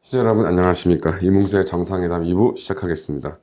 시청자 여러분 안녕하십니까. 이문세의 정상회담 2부 시작하겠습니다.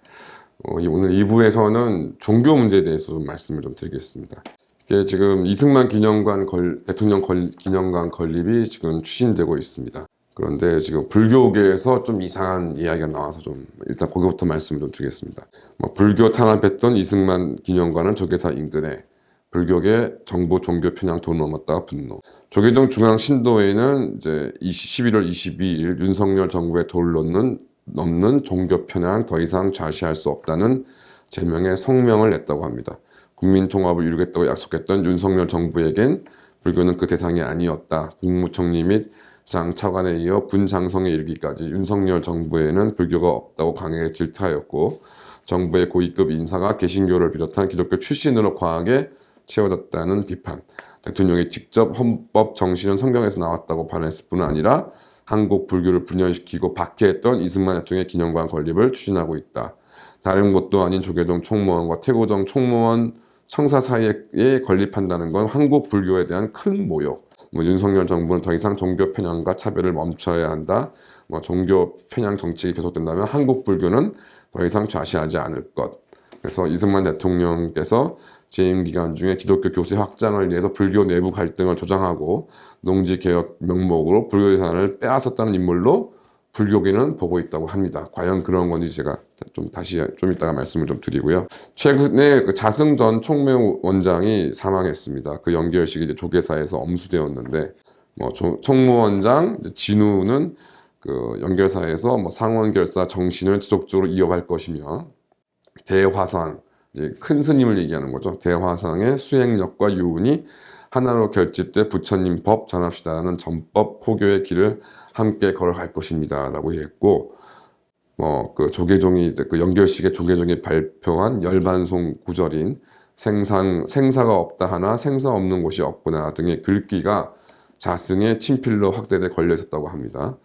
오늘 2부에서는 종교 문제에 대해서 좀 말씀을 좀 드리겠습니다. 이게 지금 이승만 대통령 기념관 건립이 지금 추진되고 있습니다. 그런데 지금 불교계에서 좀 이상한 이야기가 나와서 좀 일단 거기부터 말씀을 좀 드리겠습니다. 불교 탄압했던 이승만 기념관은 조계사 인근에 불교계 정부 종교 편향 돈 넘었다가 분노. 조계동 중앙신도에는 이제 11월 22일 윤석열 정부의 돌 넘는 종교 편향 더 이상 좌시할 수 없다는 제명의 성명을 냈다고 합니다. 국민 통합을 이루겠다고 약속했던 윤석열 정부에겐 불교는 그 대상이 아니었다. 국무총리 및 장 차관에 이어 분장성에 이르기까지 윤석열 정부에는 불교가 없다고 강하게 질타하였고 정부의 고위급 인사가 개신교를 비롯한 기독교 출신으로 과하게 채워졌다는 비판. 대통령이 직접 헌법 정신은 성경에서 나왔다고 반했을 뿐 아니라 한국 불교를 분열시키고 박해했던 이승만 대통령의 기념관 건립을 추진하고 있다. 다른 곳도 아닌 조계동 총무원과 태고정 총무원 청사 사이에 건립한다는 건 한국 불교에 대한 큰 모욕. 윤석열 정부는 더 이상 종교 편향과 차별을 멈춰야 한다. 종교 편향 정책이 계속된다면 한국 불교는 더 이상 좌시하지 않을 것. 그래서 이승만 대통령께서 재임 기간 중에 기독교 교세 확장을 위해서 불교 내부 갈등을 조장하고 농지개혁 명목으로 불교 예산을 빼앗았다는 인물로 불교계는 보고 있다고 합니다. 과연 그런 건지 제가 좀 이따가 말씀을 좀 드리고요. 최근에 자승 전 총무원장이 사망했습니다. 그 연결식이 이제 조계사에서 엄수되었는데, 총무원장 진우는 그 연결사에서 상원결사 정신을 지속적으로 이어갈 것이며, 대화상, 큰 스님을 얘기하는 거죠. 대화상의 수행력과 유운이 하나로 결집돼 부처님 법 전합시다라는 전법 포교의 길을 함께 걸어갈 것입니다. 라고 했고, 그 조계종이, 그 연결식의 조계종이 발표한 열반송 구절인 생사가 없다 하나 생사 없는 곳이 없구나 등의 글귀가 자승의 친필로 확대돼 걸려 있었다고 합니다.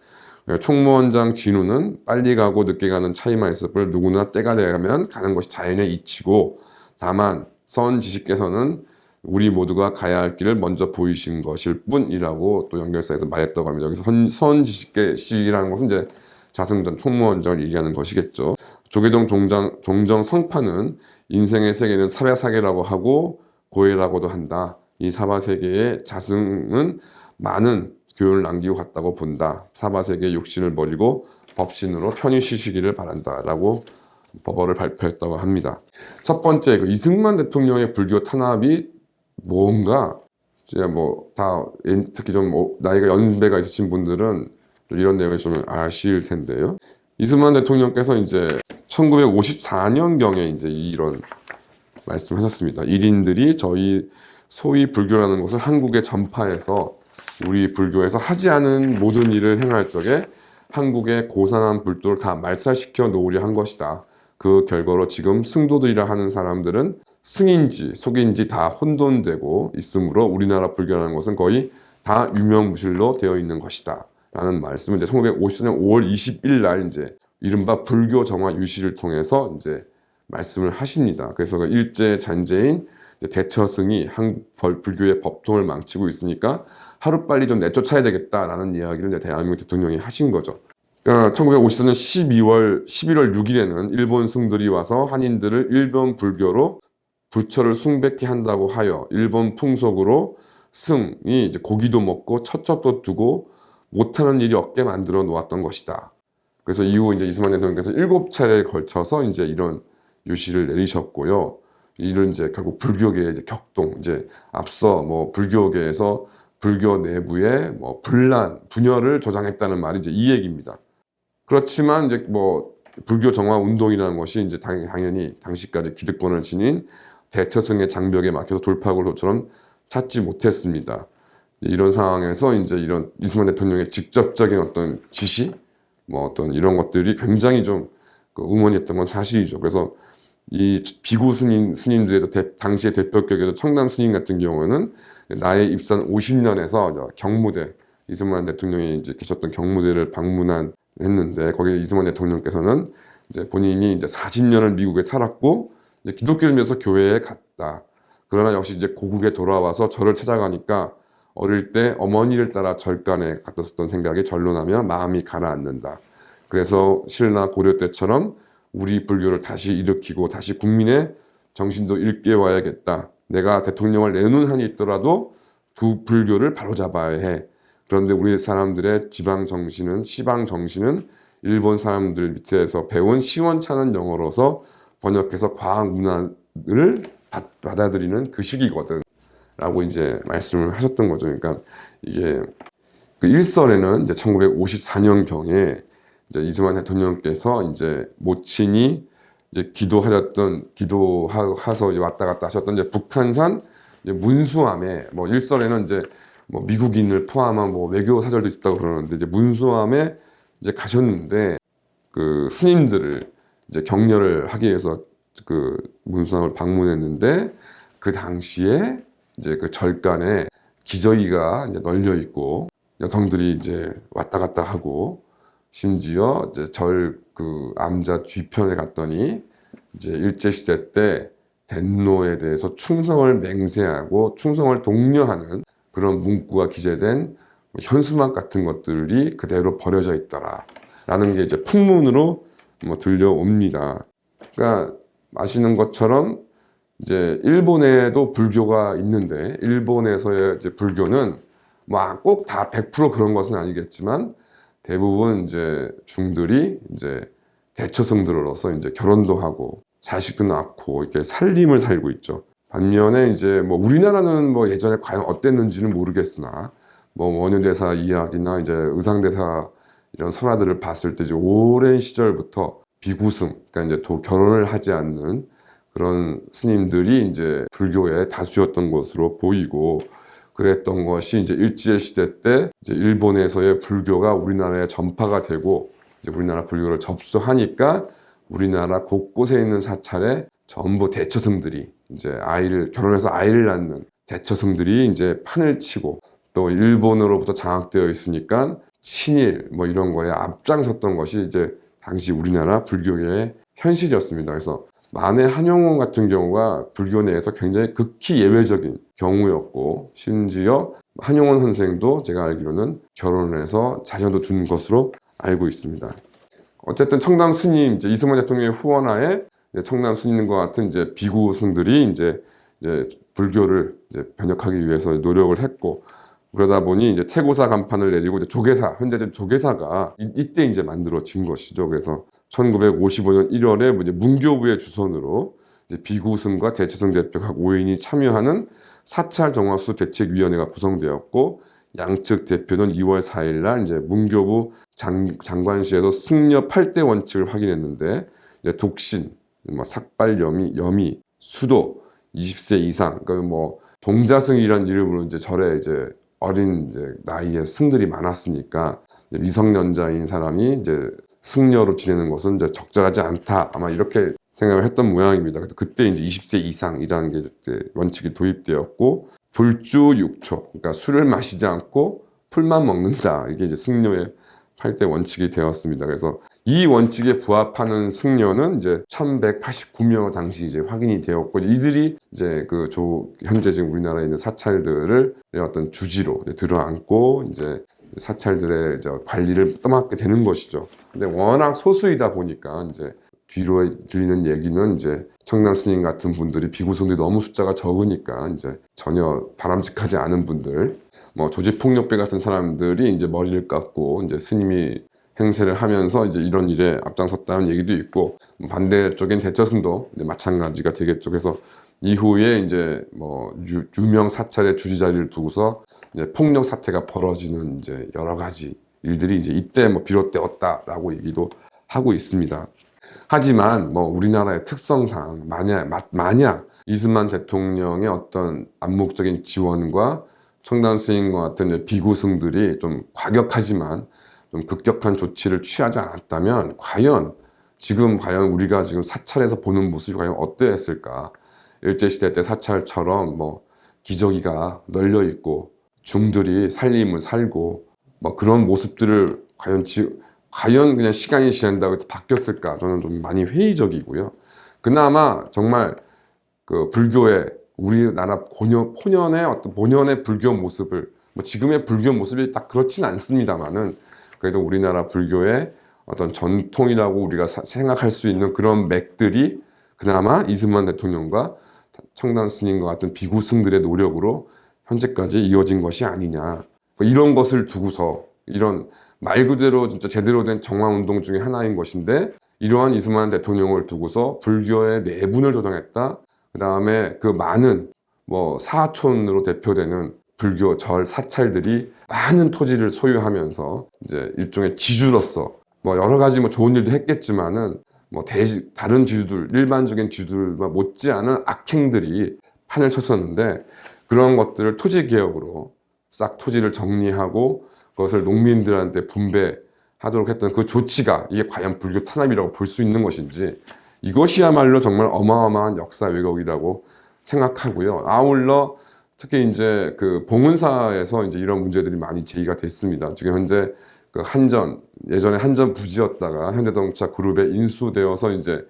총무원장 진우는 빨리 가고 늦게 가는 차이만 있을 뿐 누구나 때가 되면 가는 것이 자연의 이치고 다만 선지식께서는 우리 모두가 가야 할 길을 먼저 보이신 것일 뿐이라고 또 연결사에서 말했다고 합니다. 여기서 선지식이라는 것은 이제 자승 전 총무원장을 얘기하는 것이겠죠. 조계동 종정 성파는 인생의 세계는 사바세계라고 하고 고해라고도 한다. 이 사바세계의 자승은 많은 교훈을 남기고 갔다고 본다. 사바세계의 욕심을 버리고 법신으로 편히 쉬시기를 바란다. 라고 법어를 발표했다고 합니다. 첫 번째, 이승만 대통령의 불교 탄압이 뭔가, 이제 특히 좀 나이가 연배가 있으신 분들은 이런 내용을 좀 아실 텐데요. 이승만 대통령께서 이제 1954년경에 이제 이런 말씀하셨습니다. 일인들이 저희 소위 불교라는 것을 한국에 전파해서 우리 불교에서 하지 않은 모든 일을 행할 적에 한국의 고상한 불도를 다 말살시켜 놓으려 한 것이다. 그 결과로 지금 승도들이라 하는 사람들은 승인지 속인지 다 혼돈되고 있으므로 우리나라 불교라는 것은 거의 다 유명무실로 되어 있는 것이다. 라는 말씀을 이제 1954년 5월 20일 날 이제 이른바 불교 정화 유시를 통해서 이제 말씀을 하십니다. 그래서 그 일제 잔재인 대처승이 한국 불교의 법통을 망치고 있으니까 하루빨리 좀 내쫓아야 되겠다라는 이야기를 이제 대한민국 대통령이 하신 거죠. 그러니까 1954년 11월 6일에는 일본 승들이 와서 한인들을 일본 불교로 부처를 숭배케 한다고 하여 일본 풍속으로 승이 이제 고기도 먹고 첩첩도 두고 못하는 일이 없게 만들어 놓았던 것이다. 그래서 이후 이제 이승만 대통령께서 7차례에 걸쳐서 이제 이런 유시를 내리셨고요. 이를 이제 결국 불교계의 이제 격동, 이제 앞서 불교계에서 불교 내부의 분열을 조장했다는 말이 이제 이 얘기입니다. 그렇지만 이제 불교 정화 운동이라는 것이 이제 당연히 당시까지 기득권을 지닌 대처승의 장벽에 막혀서 돌파구로처럼 찾지 못했습니다. 이런 상황에서 이제 이런 이승만 대통령의 직접적인 어떤 지시, 어떤 이런 것들이 굉장히 좀 응원했던 건 사실이죠. 그래서 이 비구 스님들에도 당시의 대표격에도 청남 스님 같은 경우는 나의 입산 50년에서 경무대, 이승만 대통령이 이제 계셨던 경무대를 방문했는데 거기에 이승만 대통령께서는 이제 본인이 이제 40년을 미국에 살았고 이제 기독교를 위해서 교회에 갔다. 그러나 역시 이제 고국에 돌아와서 절을 찾아가니까 어릴 때 어머니를 따라 절간에 갔었던 생각이 절로 나면 마음이 가라앉는다. 그래서 신라 고려 때처럼 우리 불교를 다시 일으키고 다시 국민의 정신도 일깨워야겠다. 내가 대통령을 내놓은 한이 있더라도 그 불교를 바로잡아야 해. 그런데 우리 사람들의 지방 정신은, 시방 정신은 일본 사람들 밑에서 배운 시원찮은 영어로서 번역해서 과학 문화를 받아들이는 그 시기거든 라고 이제 말씀을 하셨던 거죠. 그러니까 이게 그 일설에는 이제 1954년경에 이제 이승만 대통령께서 이제 모친이 이제 기도하서 이제 왔다 갔다 하셨던 이제 북한산 이제 문수함에, 뭐 일설에는 이제 뭐 미국인을 포함한 뭐 외교 사절도 있었다고 그러는데, 이제 문수함에 이제 가셨는데 그 스님들을 이제 격려를 하기 위해서 그 문수함을 방문했는데, 그 당시에 이제 그 절간에 기저귀가 이제 널려 있고 여성들이 이제 왔다 갔다 하고, 심지어 이제 그 암자 뒤편에 갔더니 이제 일제시대 때 덴노에 대해서 충성을 맹세하고 충성을 독려하는 그런 문구가 기재된 현수막 같은 것들이 그대로 버려져 있더라 라는 게 이제 풍문으로 뭐 들려옵니다. 그러니까 아시는 것처럼 이제 일본에도 불교가 있는데, 일본에서의 이제 불교는 뭐 꼭 다 100% 그런 것은 아니겠지만 대부분 이제 중들이 이제 대처성들로서 이제 결혼도 하고 자식도 낳고 이렇게 살림을 살고 있죠. 반면에 이제 뭐 우리나라는 뭐 예전에 과연 어땠는지는 모르겠으나, 뭐 원효대사 이야기나 이제 의상대사 이런 설화들을 봤을 때 이제 오랜 시절부터 비구승, 그러니까 이제 결혼을 하지 않는 그런 스님들이 이제 불교의 다수였던 것으로 보이고, 그랬던 것이 이제 일제시대 때 이제 일본에서의 불교가 우리나라에 전파가 되고 이제 우리나라 불교를 접수하니까 우리나라 곳곳에 있는 사찰에 전부 대처성들이 이제 결혼해서 아이를 낳는 대처성들이 이제 판을 치고, 또 일본으로부터 장악되어 있으니까 친일 뭐 이런 거에 앞장섰던 것이 이제 당시 우리나라 불교계의 현실이었습니다. 그래서 만해 한용운 같은 경우가 불교 내에서 굉장히 극히 예외적인 경우였고, 심지어 한용운 선생도 제가 알기로는 결혼을 해서 자녀도 둔 것으로 알고 있습니다. 어쨌든 청남 스님, 이제 이승만 대통령의 후원하에 청남 스님과 같은 이제 비구승들이 이제 불교를 이제 번역하기 위해서 노력을 했고, 그러다 보니 이제 태고사 간판을 내리고 이제 조계사, 현재는 조계사가 이때 이제 만들어진 것이죠. 그래서 1955년 1월에 이제 문교부의 주선으로 이제 비구승과 대체성 대표 각 5인이 참여하는 사찰 정화수 대책위원회가 구성되었고, 양측 대표는 2월 4일 날 이제 문교부 장관실에서 승려 8대 원칙을 확인했는데, 이제 독신, 뭐 삭발 여미, 수도, 20세 이상, 그러니까 뭐 동자승이라는 이름으로 이제 절에 이제 어린 이제 나이에 승들이 많았으니까 이제 미성년자인 사람이 이제 승려로 지내는 것은 이제 적절하지 않다, 아마 이렇게 생각을 했던 모양입니다. 그때 이제 20세 이상이라는 게 원칙이 도입되었고, 불주 6초, 그러니까 술을 마시지 않고 풀만 먹는다, 이게 이제 승려의 8대 원칙이 되었습니다. 그래서 이 원칙에 부합하는 승려는 이제 1189명 당시 이제 확인이 되었고, 이들이 이제 현재 지금 우리나라에 있는 사찰들을 어떤 주지로 들어앉고 이제 사찰들의 이제 관리를 떠맡게 되는 것이죠. 근데 워낙 소수이다 보니까 이제 뒤로 들리는 얘기는 이제 청남 스님 같은 분들이, 비구성들이 너무 숫자가 적으니까 이제 전혀 바람직하지 않은 분들, 뭐 조직폭력배 같은 사람들이 이제 머리를 깎고 이제 스님이 행세를 하면서 이제 이런 일에 앞장섰다는 얘기도 있고, 반대쪽엔 대처승도 이제 마찬가지가 되겠죠. 그래서 이후에 이제 뭐 유명 사찰의 주지 자리를 두고서 이제 폭력 사태가 벌어지는 이제 여러 가지 일들이 이제 이때 뭐 비롯되었다라고 얘기도 하고 있습니다. 하지만 뭐 우리나라의 특성상 만약 이승만 대통령의 어떤 암묵적인 지원과 청남 스님과 같은 비구승들이 좀 과격하지만 좀 급격한 조치를 취하지 않았다면 과연 우리가 지금 사찰에서 보는 모습이 과연 어떠했을까? 일제시대 때 사찰처럼 뭐 기저귀가 널려 있고 중들이 살림을 살고 뭐 그런 모습들을 과연 그냥 시간이 지난다고 해서 바뀌었을까? 저는 좀 많이 회의적이고요. 그나마 정말 그 불교의 우리나라 본연의 어떤 본연의 불교 모습을, 뭐 지금의 불교 모습이 딱 그렇진 않습니다만은, 그래도 우리나라 불교의 어떤 전통이라고 우리가 생각할 수 있는 그런 맥들이 그나마 이승만 대통령과 청단 스님과 같은 비구승들의 노력으로 현재까지 이어진 것이 아니냐. 이런 것을 두고서 이런 말 그대로 진짜 제대로 된 정화운동 중에 하나인 것인데 이러한 이승만 대통령을 두고서 불교의 내분을 조장했다. 그 다음에 그 많은 뭐 사촌으로 대표되는 불교 절 사찰들이 많은 토지를 소유하면서 이제 일종의 지주로서 뭐 여러 가지 뭐 좋은 일도 했겠지만은 뭐 다른 지주들 일반적인 지주들과 못지않은 악행들이 판을 쳤었는데 그런 것들을 토지 개혁으로 싹 토지를 정리하고 그것을 농민들한테 분배하도록 했던 그 조치가 이게 과연 불교 탄압이라고 볼 수 있는 것인지 이것이야말로 정말 어마어마한 역사 왜곡이라고 생각하고요. 아울러 특히 이제 그 봉은사에서 이제 이런 문제들이 많이 제기가 됐습니다. 지금 현재 그 예전에 한전 부지였다가 현대자동차 그룹에 인수되어서 이제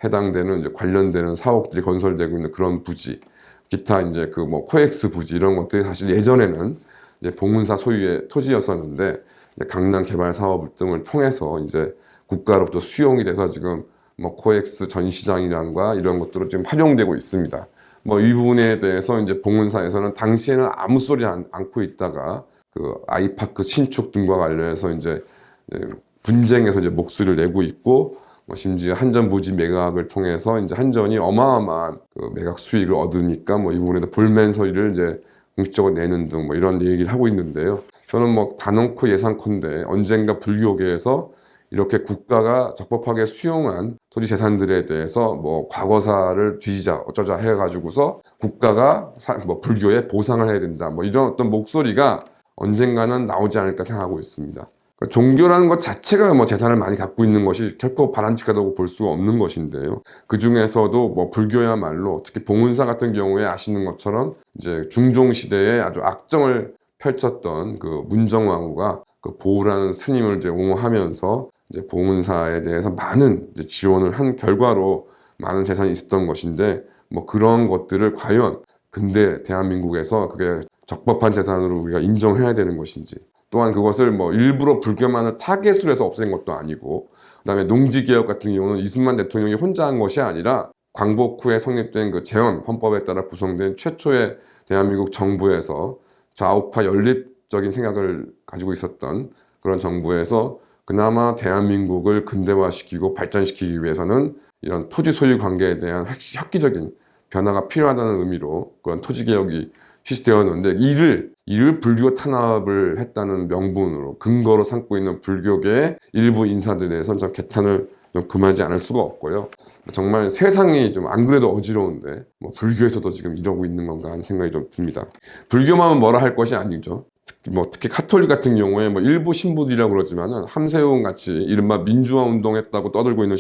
해당되는 이제 관련되는 사옥들이 건설되고 있는 그런 부지, 기타 이제 그 뭐 코엑스 부지 이런 것들이 사실 예전에는 이제 봉은사 소유의 토지였었는데 강남 개발 사업 등을 통해서 이제 국가로부터 수용이 돼서 지금 뭐 코엑스 전시장이란과 이런 것들로 지금 활용되고 있습니다. 뭐 이 부분에 대해서 이제 봉은사에서는 당시에는 아무 소리 않고 있다가 그 아이파크 신축 등과 관련해서 이제 분쟁에서 이제 목소리를 내고 있고 뭐 심지어 한전 부지 매각을 통해서 이제 한전이 어마어마한 그 매각 수익을 얻으니까 뭐 이 부분에도 불만 소리를 이제 공식적으로 내는 등 뭐 이런 얘기를 하고 있는데요. 저는 뭐 단언코 예상컨대 언젠가 불교계에서 이렇게 국가가 적법하게 수용한 토지 재산들에 대해서 뭐 과거사를 뒤지자 어쩌자 해가지고서 국가가 뭐 불교에 보상을 해야 된다 뭐 이런 어떤 목소리가 언젠가는 나오지 않을까 생각하고 있습니다. 그러니까 종교라는 것 자체가 뭐 재산을 많이 갖고 있는 것이 결코 바람직하다고 볼 수가 없는 것인데요. 그 중에서도 뭐 불교야말로 특히 봉은사 같은 경우에 아시는 것처럼 이제 중종 시대에 아주 악정을 펼쳤던 그 문정왕후가 그 보우라는 스님을 이제 옹호하면서 이제 봉은사에 대해서 많은 이제 지원을 한 결과로 많은 재산이 있었던 것인데 뭐 그런 것들을 과연 근대 대한민국에서 그게 적법한 재산으로 우리가 인정해야 되는 것인지 또한 그것을 뭐 일부러 불교만을 타겟으로 해서 없앤 것도 아니고 그다음에 농지개혁 같은 경우는 이승만 대통령이 혼자 한 것이 아니라 광복 후에 성립된 그 재헌 헌법에 따라 구성된 최초의 대한민국 정부에서 좌우파 연립적인 생각을 가지고 있었던 그런 정부에서 그나마 대한민국을 근대화시키고 발전시키기 위해서는 이런 토지 소유 관계에 대한 획기적인 변화가 필요하다는 의미로 그런 토지 개혁이 실시되었는데 이를 불교 탄압을 했다는 명분으로 근거로 삼고 있는 불교계의 일부 인사들에 대해서는 좀 개탄을 좀 금하지 않을 수가 없고요. 정말 세상이 좀 안 그래도 어지러운데 뭐 불교에서도 지금 이러고 있는 건가 하는 생각이 좀 듭니다. 불교만 뭐라 할 것이 아니죠. 특히 카톨릭 같은 경우에 뭐 일부 신부들이라고 그러지만은 함세웅 같이 이른바 민주화 운동했다고 떠들고 있는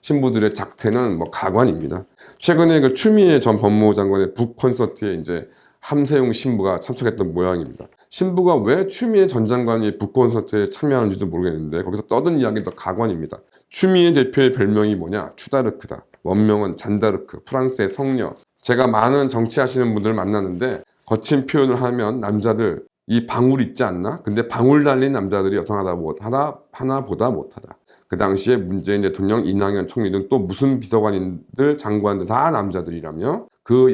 신부들의 작태는 뭐 가관입니다. 최근에 그 추미애 전 법무부 장관의 북 콘서트에 이제 함세웅 신부가 참석했던 모양입니다. 신부가 왜 추미애 전 장관이 북 콘서트에 참여하는지도 모르겠는데 거기서 떠든 이야기도 가관입니다. 추미애 대표의 별명이 뭐냐? 추다르크다. 원명은 잔다르크, 프랑스의 성녀. 제가 많은 정치하시는 분들을 만났는데 거친 표현을 하면 남자들 이 방울 있지 않나? 근데 방울 달린 남자들이 여성 하나보다 못하다. 그 당시에 문재인 대통령, 이낙연 총리 등 또 무슨 비서관인들, 장관들 다 남자들이라며 그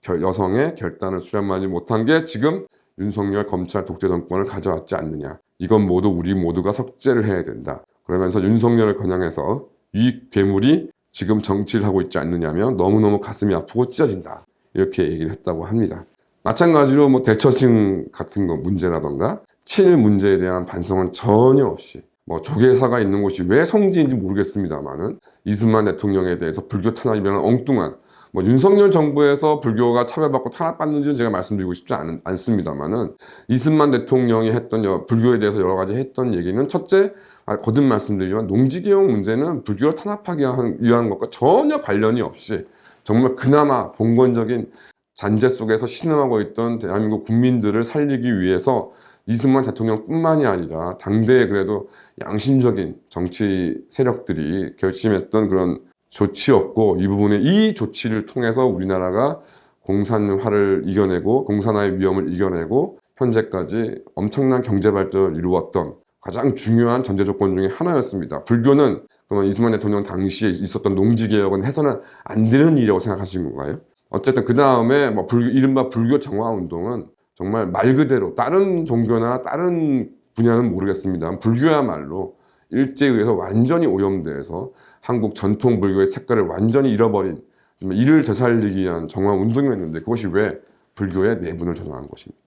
여성의 결단을 수렴하지 못한 게 지금 윤석열 검찰 독재 정권을 가져왔지 않느냐. 이건 모두 우리 모두가 석죄를 해야 된다. 그러면서 윤석열을 겨냥해서 이 괴물이 지금 정치를 하고 있지 않느냐며 너무너무 가슴이 아프고 찢어진다. 이렇게 얘기를 했다고 합니다. 마찬가지로 뭐 대처신 같은 거 문제라던가 친일 문제에 대한 반성은 전혀 없이 뭐 조계사가 있는 곳이 왜 성지인지 모르겠습니다만은 이승만 대통령에 대해서 불교 탄압이라는 엉뚱한 뭐 윤석열 정부에서 불교가 차별받고 탄압받는지는 제가 말씀드리고 싶지 않습니다만은 이승만 대통령이 했던 불교에 대해서 여러 가지 했던 얘기는 첫째 거듭 말씀드리지만 농지개혁 문제는 불교를 탄압하기 위한 것과 전혀 관련이 없이 정말 그나마 봉건적인 잔재 속에서 신음하고 있던 대한민국 국민들을 살리기 위해서 이승만 대통령뿐만이 아니라 당대에 그래도 양심적인 정치 세력들이 결심했던 그런 조치였고 이 부분에 이 조치를 통해서 우리나라가 공산화를 이겨내고 공산화의 위험을 이겨내고 현재까지 엄청난 경제 발전을 이루었던 가장 중요한 전제 조건 중에 하나였습니다. 불교는 그러면 이승만 대통령 당시에 있었던 농지개혁은 해서는 안 되는 일이라고 생각하신 건가요? 어쨌든 그 다음에 뭐 이른바 불교 정화운동은 정말 말 그대로 다른 종교나 다른 분야는 모르겠습니다. 불교야말로 일제에 의해서 완전히 오염돼서 한국 전통 불교의 색깔을 완전히 잃어버린 이를 되살리기 위한 정화운동이었는데 그것이 왜 불교의 내분을 전환한 것입니다.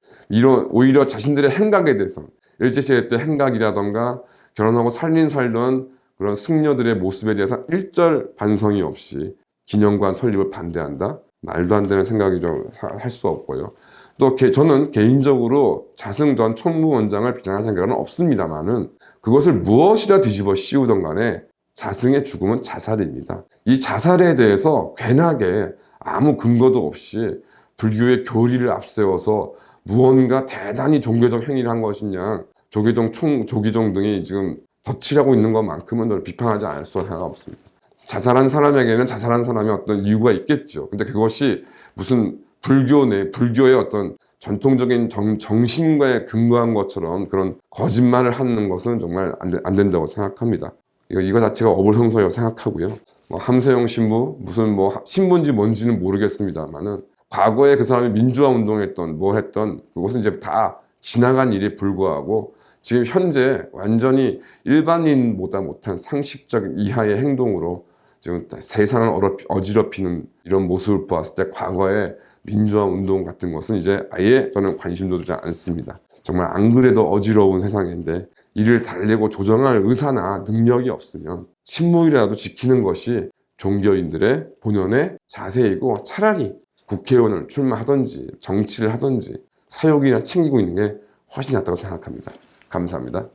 오히려 자신들의 행각에 대해서 일제시대 때 행각이라던가 결혼하고 살던 그런 승려들의 모습에 대해서 일절 반성이 없이 기념관 설립을 반대한다? 말도 안 되는 생각이죠. 할 수 없고요. 또 저는 개인적으로 자승 전 총무원장을 비난할 생각은 없습니다만은 그것을 무엇이라 뒤집어 씌우던 간에 자승의 죽음은 자살입니다. 이 자살에 대해서 괜하게 아무 근거도 없이 불교의 교리를 앞세워서 무언가 대단히 종교적 행위를 한 것이냐 조기종 등이 지금 덧칠하고 있는 것만큼은 비판하지 않을 수가 없습니다. 자살한 사람에게는 자살한 사람의 어떤 이유가 있겠죠. 근데 그것이 무슨 불교의 어떤 전통적인 정신과에 근거한 것처럼 그런 거짓말을 하는 것은 정말 안 된다고 생각합니다. 이거 자체가 어불성설이라고 생각하고요. 뭐 함세용 신부 무슨 뭐 신부인지 뭔지는 모르겠습니다만은 과거에 그 사람이 민주화 운동했던 뭘 했던 그것은 이제 다 지나간 일에 불과하고 지금 현재 완전히 일반인보다 못한 상식적 이하의 행동으로 지금 세상을 어지럽히는 이런 모습을 보았을 때 과거의 민주화 운동 같은 것은 이제 아예 저는 관심도 두지 않습니다. 정말 안 그래도 어지러운 세상인데 이를 달래고 조정할 의사나 능력이 없으면 신무이라도 지키는 것이 종교인들의 본연의 자세이고 차라리 국회의원을 출마하든지 정치를 하든지 사역이나 챙기고 있는 게 훨씬 낫다고 생각합니다. 감사합니다.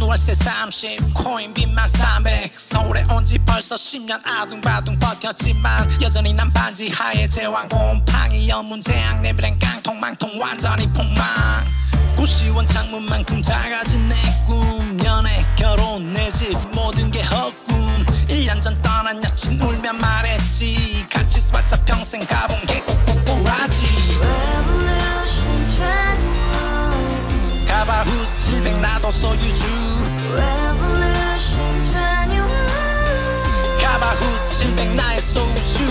월세 30 코인빚만 300 서울에 온 지 벌써 10년 아둥바둥 버텼지만 여전히 난 반지 하에 제왕 곰팡이 연문제약 내비랑 깡통망통 완전히 폭망 고시원 창문만큼 작아진 내 꿈 연애 결혼 내 집 모든 게 헛꿈 1년 전 떠난 여친 울면 말했지 같이 써봤자 평생 가본 게 꼭꼭꼭하지 가바후스 700 나도 소유주 가바후스 700 나의 소유주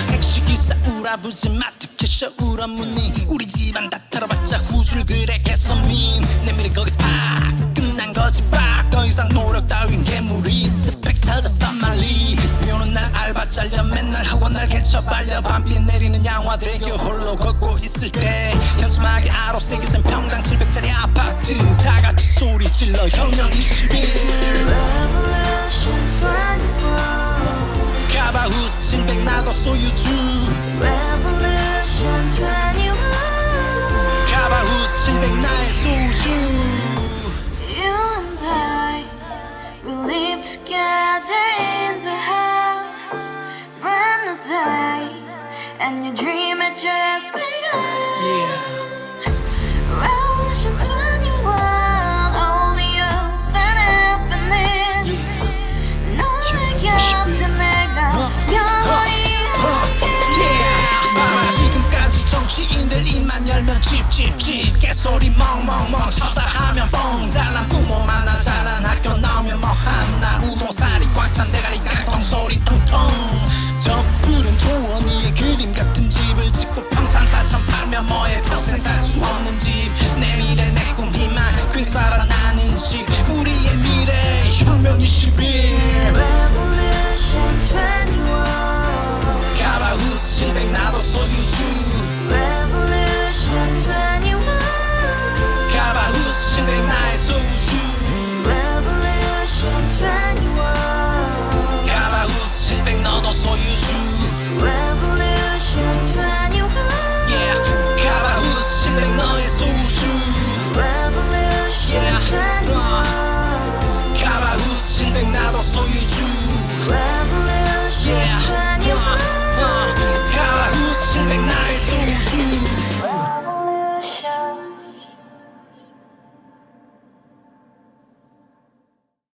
택시기사 우라부지 마트캐셔 우라무니 우리 집안 다 털어봤자 후줄 그래 개선민 내밀이 거기서 팍 끝난 거지 팍더 이상 노력 따윈 괴물이 스펙 찾아 산말리 비오는 날 알바 잘려 맨날 학원 날 개쳐 발려 밤비 내리는 양화대교 홀로 걷고 있을 때 현수막에 아로새기 센 평당 700짜리 아파트 다같이 소리 질러 혁명 21 가바후스 700 나도 소유주 가바후스 700 나의 소유주 Together in the house, brand new day, and your dream had just begun. Revolution 21, only open happiness. 너의 곁에 내가 영원히 함께. 지금까지 정치인들 입만 열면 찝찝찝 개소리 멍멍멍 쳤다 하면 뻥 잘난